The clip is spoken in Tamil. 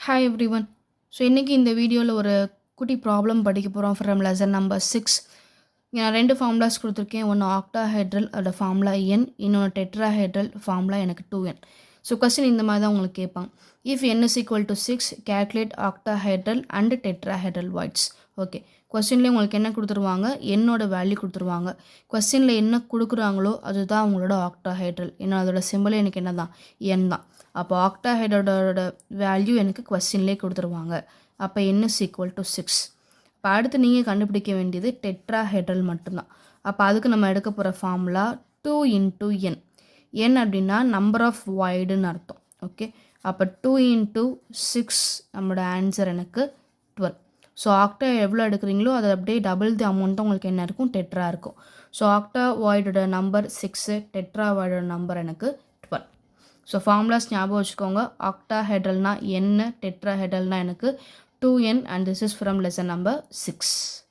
Hi everyone. ஸோ இன்றைக்கி இந்த வீடியோவில் ஒரு குட்டி ப்ராப்ளம் படிக்க போகிறோம் ஃப்ரம் லெசன் நம்பர் 6. நான் 2 ஃபார்முலாஸ் கொடுத்துருக்கேன். ஒன்று ஆக்டாஹெட்ரல் அதோட ஃபார்முலா என், இன்னொன்று டெட்ராஹெட்ரல் ஃபார்முலா எனக்கு 2n. ஸோ கொஸ்டின் இந்த மாதிரி தான் உங்களுக்கு கேட்பாங்க. If n is equal to 6, calculate octahedral and tetrahedral voids. Okay, கொஸ்டின்லேயே உங்களுக்கு என்ன கொடுத்துருவாங்க, என்னோட வேல்யூ கொடுத்துருவாங்க. கொஸ்டினில் என்ன கொடுக்குறாங்களோ அதுதான் அவங்களோட ஆக்டாஹெட்ரல். ஏன்னா அதோட சிம்பிளே எனக்கு என்ன தான், n தான். அப்போ ஆக்டாஹெட்ரோட வேல்யூ எனக்கு கொஸ்டின்லேயே கொடுத்துருவாங்க. அப்போ n is equal to 6. இப்போ அடுத்து நீங்கள் கண்டுபிடிக்க வேண்டியது டெட்ராஹெட்ரல் மட்டும்தான். அப்போ அதுக்கு நம்ம எடுக்க போகிற ஃபார்முலா 2 into n. n அப்படின்னா நம்பர் ஆஃப் வாய்டுன்னு அர்த்தம். ஓகே, அப்போ 2 into 6 நம்மளோட ஆன்சர் எனக்கு 12. ஸோ ஆக்டா எவ்வளோ எடுக்கிறீங்களோ அதை அப்படியே டபுள் தி அமௌண்ட்டு உங்களுக்கு என்ன இருக்கும், டெட்ரா இருக்கும். ஸோ ஆக்டா வாய்டோட நம்பர் 6, டெட்ரா வாய்டோட நம்பர் எனக்கு 12. ஸோ ஃபார்முலாஸ் ஞாபகம் வச்சுக்கோங்க. ஆக்டாஹெட்ரல்னா என்ன, டெட்ராஹெட்ரல்னா எனக்கு 2n, and this is from lesson number 6.